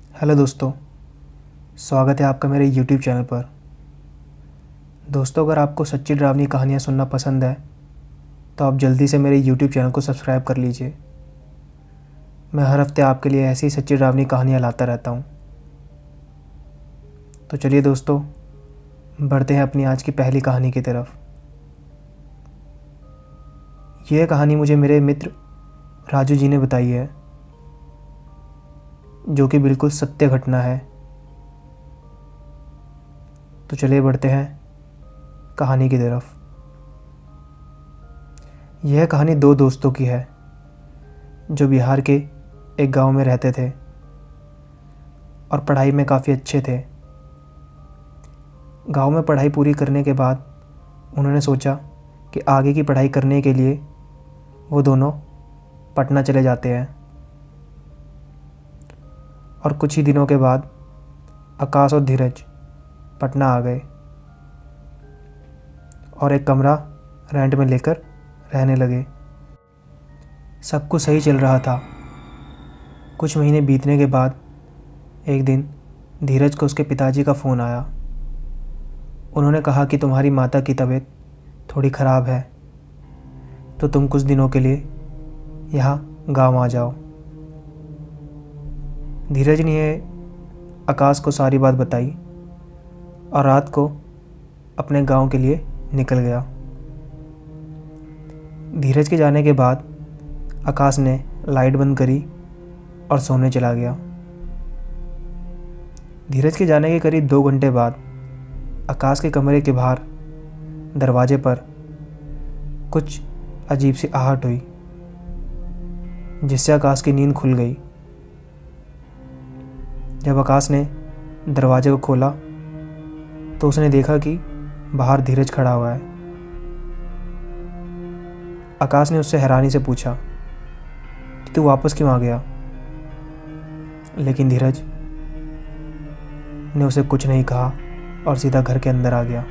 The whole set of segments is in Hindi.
हेलो दोस्तों, स्वागत है आपका मेरे यूट्यूब चैनल पर। दोस्तों, अगर आपको सच्ची डरावनी कहानियाँ सुनना पसंद है तो आप जल्दी से मेरे यूट्यूब चैनल को सब्सक्राइब कर लीजिए। मैं हर हफ्ते आपके लिए ऐसी सच्ची डरावनी कहानियाँ लाता रहता हूँ। तो चलिए दोस्तों, बढ़ते हैं अपनी आज की पहली कहानी की तरफ। यह कहानी मुझे मेरे मित्र राजू जी ने बताई है, जो कि बिल्कुल सत्य घटना है। तो चलिए बढ़ते हैं कहानी की तरफ। यह कहानी दो दोस्तों की है जो बिहार के एक गांव में रहते थे और पढ़ाई में काफ़ी अच्छे थे। गांव में पढ़ाई पूरी करने के बाद उन्होंने सोचा कि आगे की पढ़ाई करने के लिए वो दोनों पटना चले जाते हैं। और कुछ ही दिनों के बाद आकाश और धीरज पटना आ गए और एक कमरा रेंट में लेकर रहने लगे। सब कुछ सही चल रहा था। कुछ महीने बीतने के बाद एक दिन धीरज को उसके पिताजी का फ़ोन आया। उन्होंने कहा कि तुम्हारी माता की तबीयत थोड़ी ख़राब है, तो तुम कुछ दिनों के लिए यहाँ गांव आ जाओ। धीरज ने आकाश को सारी बात बताई और रात को अपने गांव के लिए निकल गया। धीरज के जाने के बाद आकाश ने लाइट बंद करी और सोने चला गया। धीरज के जाने के करीब 2 घंटे बाद आकाश के कमरे के बाहर दरवाजे पर कुछ अजीब सी आहट हुई, जिससे आकाश की नींद खुल गई। जब आकाश ने दरवाजे को खोला तो उसने देखा कि बाहर धीरज खड़ा हुआ है। आकाश ने उससे हैरानी से पूछा कि तू वापस क्यों आ गया, लेकिन धीरज ने उसे कुछ नहीं कहा और सीधा घर के अंदर आ गया।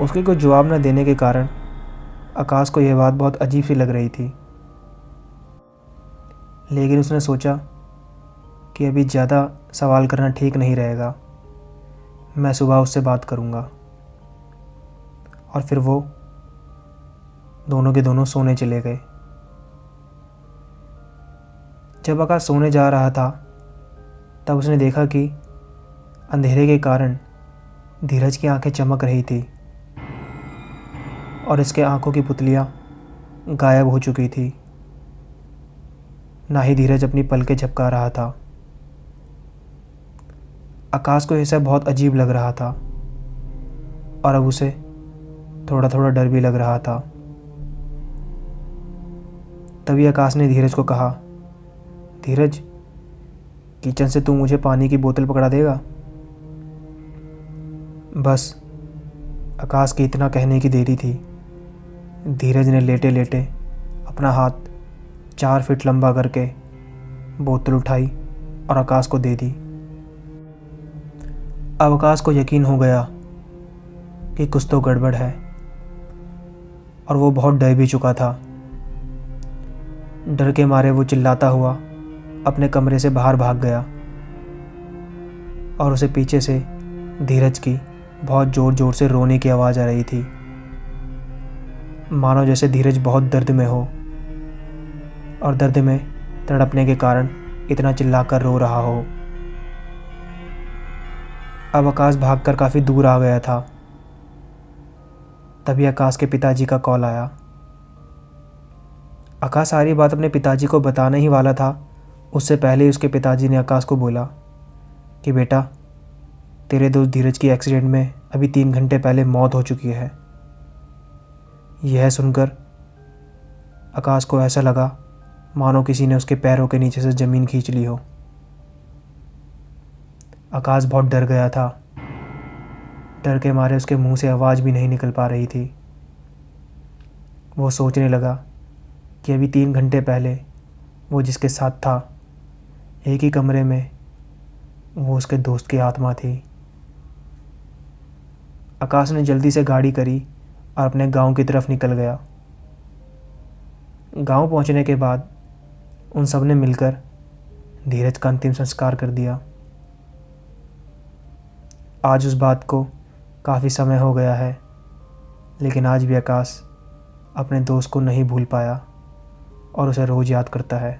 उसके कुछ जवाब न देने के कारण आकाश को यह बात बहुत अजीब सी लग रही थी, लेकिन उसने सोचा कि अभी ज़्यादा सवाल करना ठीक नहीं रहेगा। मैं सुबह उससे बात करूँगा। और फिर वो दोनों के दोनों सोने चले गए। जब आकाश सोने जा रहा था तब उसने देखा कि अंधेरे के कारण धीरज की आंखें चमक रही थी और इसके आंखों की पुतलियां गायब हो चुकी थी। ना ही धीरज अपनी पलकें झपका रहा था। आकाश को यह सब बहुत अजीब लग रहा था और अब उसे थोड़ा थोड़ा डर भी लग रहा था। तभी आकाश ने धीरज को कहा, धीरज, किचन से तू मुझे पानी की बोतल पकड़ा देगा? बस आकाश की इतना कहने की देरी थी। धीरज ने लेटे लेटे अपना हाथ 4 फीट लंबा करके बोतल उठाई और आकाश को दे दी। अब आकाश को यकीन हो गया कि कुछ तो गड़बड़ है और वो बहुत डर भी चुका था। डर के मारे वो चिल्लाता हुआ अपने कमरे से बाहर भाग गया और उसे पीछे से धीरज की बहुत ज़ोर ज़ोर से रोने की आवाज़ आ रही थी, मानो जैसे धीरज बहुत दर्द में हो और दर्द में तड़पने के कारण इतना चिल्लाकर रो रहा हो। अब आकाश भागकर काफ़ी दूर आ गया था। तभी आकाश के पिताजी का कॉल आया। आकाश सारी बात अपने पिताजी को बताने ही वाला था, उससे पहले ही उसके पिताजी ने आकाश को बोला कि बेटा, तेरे दोस्त धीरज की एक्सीडेंट में अभी 3 घंटे पहले मौत हो चुकी है। यह सुनकर आकाश को ऐसा लगा मानो किसी ने उसके पैरों के नीचे से ज़मीन खींच ली हो। आकाश बहुत डर गया था। डर के मारे उसके मुंह से आवाज़ भी नहीं निकल पा रही थी। वो सोचने लगा कि अभी 3 घंटे पहले वो जिसके साथ था, एक ही कमरे में, वो उसके दोस्त की आत्मा थी। आकाश ने जल्दी से गाड़ी करी और अपने गांव की तरफ निकल गया। गांव पहुंचने के बाद उन सब ने मिलकर धीरज का अंतिम संस्कार कर दिया। आज उस बात को काफ़ी समय हो गया है, लेकिन आज भी आकाश अपने दोस्त को नहीं भूल पाया और उसे रोज़ याद करता है।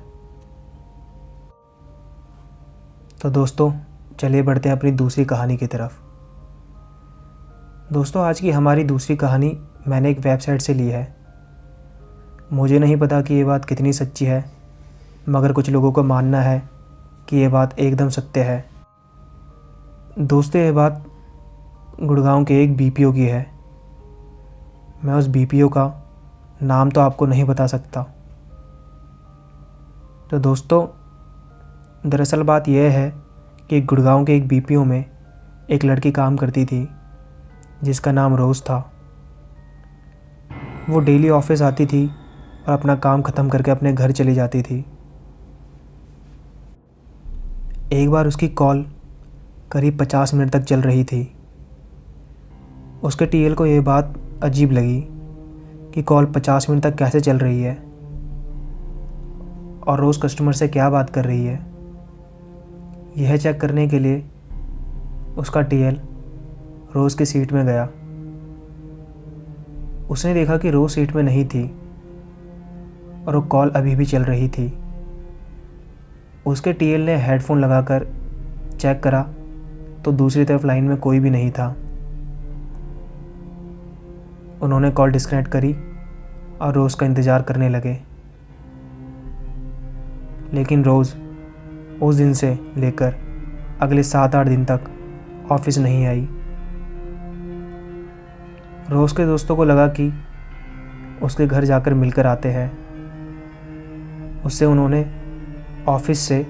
तो दोस्तों, चलिए बढ़ते हैं अपनी दूसरी कहानी की तरफ। दोस्तों, आज की हमारी दूसरी कहानी मैंने एक वेबसाइट से ली है। मुझे नहीं पता कि ये बात कितनी सच्ची है, मगर कुछ लोगों को मानना है कि ये बात एकदम सत्य है। दोस्तों, ये बात गुड़गांव के एक बीपीओ की है। मैं उस बीपीओ का नाम तो आपको नहीं बता सकता। तो दोस्तों, दरअसल बात यह है कि गुड़गांव के एक बीपीओ में एक लड़की काम करती थी जिसका नाम रोज़ था। वो डेली ऑफिस आती थी और अपना काम ख़त्म करके अपने घर चली जाती थी। एक बार उसकी कॉल करीब 50 मिनट तक चल रही थी। उसके टीएल को ये बात अजीब लगी कि कॉल 50 मिनट तक कैसे चल रही है और रोज़ कस्टमर से क्या बात कर रही है। यह चेक करने के लिए उसका टीएल रोज़ की सीट में गया। उसने देखा कि रोज़ सीट में नहीं थी और वो कॉल अभी भी चल रही थी। उसके टीएल ने हेडफोन लगाकर चेक करा तो दूसरी तरफ लाइन में कोई भी नहीं था। उन्होंने कॉल डिस्कनेक्ट करी और रोज़ का इंतज़ार करने लगे, लेकिन रोज़ उस दिन से लेकर अगले 7-8 दिन तक ऑफिस नहीं आई। रोज़ के दोस्तों को लगा कि उसके घर जाकर मिलकर आते हैं। उससे उन्होंने ऑफिस से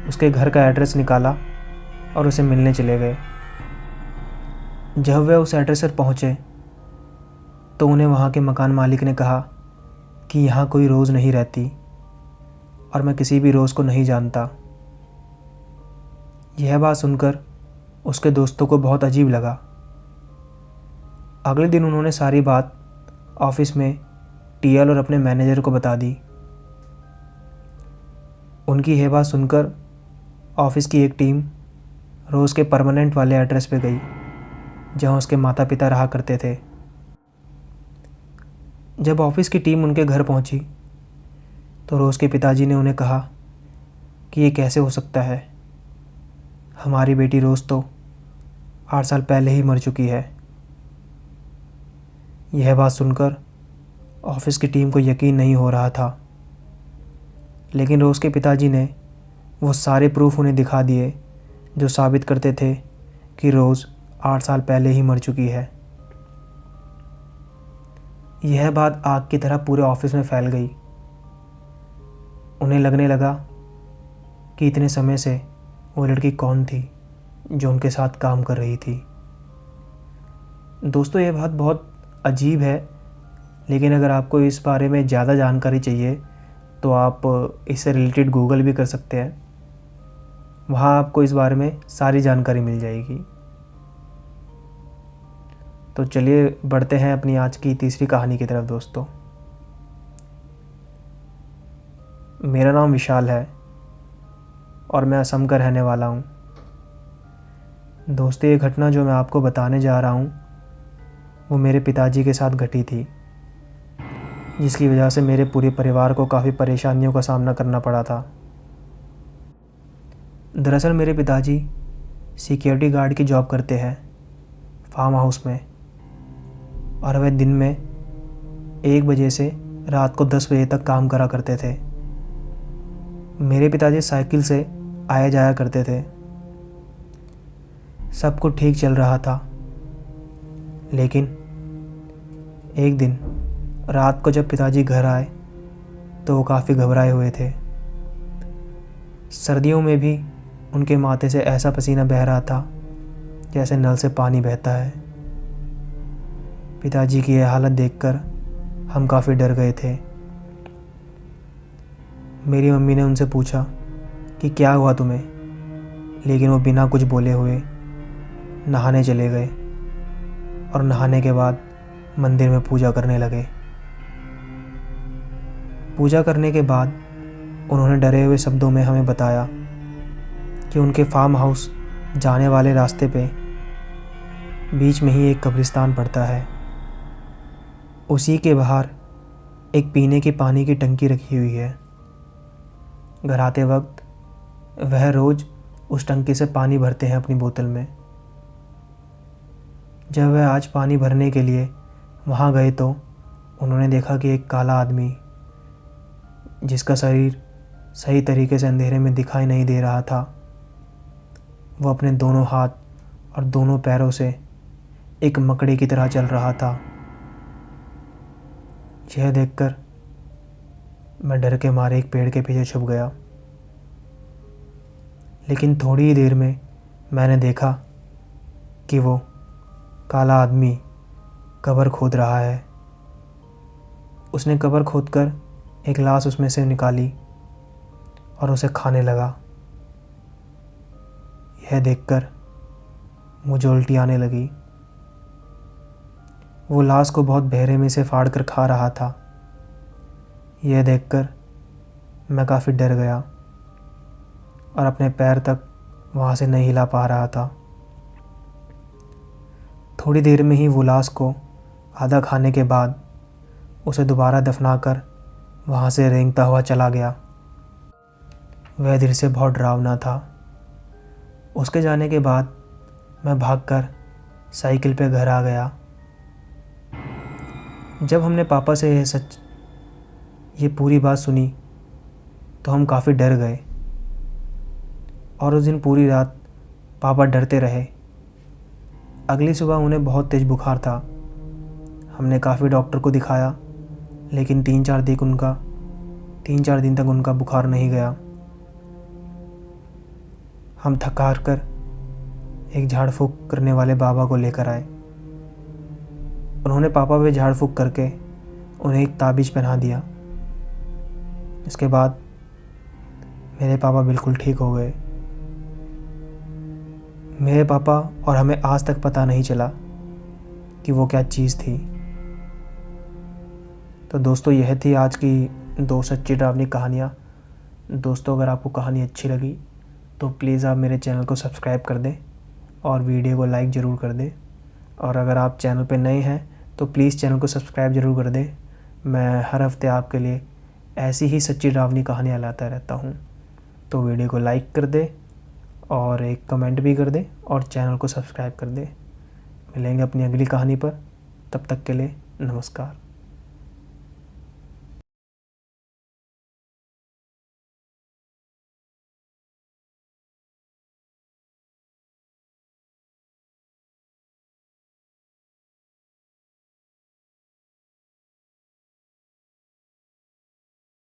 उसके घर का एड्रेस निकाला और उसे मिलने चले गए। जब वे उस एड्रेस पर पहुँचे तो उन्हें वहाँ के मकान मालिक ने कहा कि यहाँ कोई रोज़ नहीं रहती और मैं किसी भी रोज़ को नहीं जानता। यह बात सुनकर उसके दोस्तों को बहुत अजीब लगा। अगले दिन उन्होंने सारी बात ऑफिस में टीएल और अपने मैनेजर को बता दी। उनकी यह बात सुनकर ऑफिस की एक टीम रोज़ के परमानेंट वाले एड्रेस पे गई जहां उसके माता पिता रहा करते थे। जब ऑफिस की टीम उनके घर पहुंची तो रोज़ के पिताजी ने उन्हें कहा कि ये कैसे हो सकता है, हमारी बेटी रोज़ तो 8 साल पहले ही मर चुकी है। यह बात सुनकर ऑफिस की टीम को यकीन नहीं हो रहा था, लेकिन रोज़ के पिताजी ने वो सारे प्रूफ उन्हें दिखा दिए जो साबित करते थे कि रोज़ 8 साल पहले ही मर चुकी है। यह बात आग की तरह पूरे ऑफिस में फैल गई। उन्हें लगने लगा कि इतने समय से वो लड़की कौन थी जो उनके साथ काम कर रही थी। दोस्तों, यह बात बहुत अजीब है, लेकिन अगर आपको इस बारे में ज़्यादा जानकारी चाहिए तो आप इससे रिलेटेड गूगल भी कर सकते हैं। वहाँ आपको इस बारे में सारी जानकारी मिल जाएगी। तो चलिए बढ़ते हैं अपनी आज की तीसरी कहानी की तरफ। दोस्तों, मेरा नाम विशाल है और मैं असम का रहने वाला हूँ। दोस्तों, ये घटना जो मैं आपको बताने जा रहा हूँ वो मेरे पिताजी के साथ घटी थी, जिसकी वजह से मेरे पूरे परिवार को काफ़ी परेशानियों का सामना करना पड़ा था। दरअसल मेरे पिताजी सिक्योरिटी गार्ड की जॉब करते हैं फार्म हाउस में, और वह दिन में 1 बजे से रात को 10 बजे तक काम करा करते थे। मेरे पिताजी साइकिल से आया जाया करते थे। सब कुछ ठीक चल रहा था, लेकिन एक दिन रात को जब पिताजी घर आए तो वो काफ़ी घबराए हुए थे। सर्दियों में भी उनके माथे से ऐसा पसीना बह रहा था जैसे नल से पानी बहता है। पिताजी की यह हालत देखकर हम काफ़ी डर गए थे। मेरी मम्मी ने उनसे पूछा कि क्या हुआ तुम्हें, लेकिन वो बिना कुछ बोले हुए नहाने चले गए और नहाने के बाद मंदिर में पूजा करने लगे। पूजा करने के बाद उन्होंने डरे हुए शब्दों में हमें बताया कि उनके फार्म हाउस जाने वाले रास्ते पे बीच में ही एक कब्रिस्तान पड़ता है। उसी के बाहर एक पीने की पानी की टंकी रखी हुई है। घर आते वक्त वह रोज़ उस टंकी से पानी भरते हैं अपनी बोतल में। जब वह आज पानी भरने के लिए वहाँ गए तो उन्होंने देखा कि एक काला आदमी, जिसका शरीर सही तरीके से अंधेरे में दिखाई नहीं दे रहा था, वो अपने दोनों हाथ और दोनों पैरों से एक मकड़ी की तरह चल रहा था। यह देखकर मैं डर के मारे एक पेड़ के पीछे छुप गया। लेकिन थोड़ी ही देर में मैंने देखा कि वो काला आदमी कब्र खोद रहा है। उसने कब्र खोदकर एक लाश उसमें से निकाली और उसे खाने लगा। यह देखकर मुझे उल्टी आने लगी। वो लाश को बहुत बेरहमी से फाड़ कर खा रहा था। यह देखकर मैं काफ़ी डर गया और अपने पैर तक वहाँ से नहीं हिला पा रहा था। थोड़ी देर में ही वो लाश को आधा खाने के बाद उसे दोबारा दफनाकर वहाँ से रेंगता हुआ चला गया। वह दृश्य बहुत डरावना था। उसके जाने के बाद मैं भागकर साइकिल पे घर आ गया। जब हमने पापा से ये पूरी बात सुनी तो हम काफ़ी डर गए और उस दिन पूरी रात पापा डरते रहे। अगली सुबह उन्हें बहुत तेज़ बुखार था। हमने काफ़ी डॉक्टर को दिखाया, लेकिन 3-4 दिन तक उनका बुखार नहीं गया। हम थक हार कर एक झाड़ फूँक करने वाले बाबा को लेकर आए। उन्होंने पापा पे झाड़ फूँक करके उन्हें एक ताबीज़ पहना दिया। इसके बाद मेरे पापा बिल्कुल ठीक हो गए। मेरे पापा और हमें आज तक पता नहीं चला कि वो क्या चीज़ थी। तो दोस्तों, यह थी आज की 2 सच्ची डरावनी कहानियाँ। दोस्तों, अगर आपको कहानी अच्छी लगी तो प्लीज़ आप मेरे चैनल को सब्सक्राइब कर दें और वीडियो को लाइक ज़रूर कर दें। और अगर आप चैनल पे नए हैं तो प्लीज़ चैनल को सब्सक्राइब ज़रूर कर दें। मैं हर हफ्ते आपके लिए ऐसी ही सच्ची डरावनी कहानियाँ लाता रहता हूँ। तो वीडियो को लाइक कर दें और एक कमेंट भी कर दें और चैनल को सब्सक्राइब कर दें। मिलेंगे अपनी अगली कहानी पर। तब तक के लिए नमस्कार।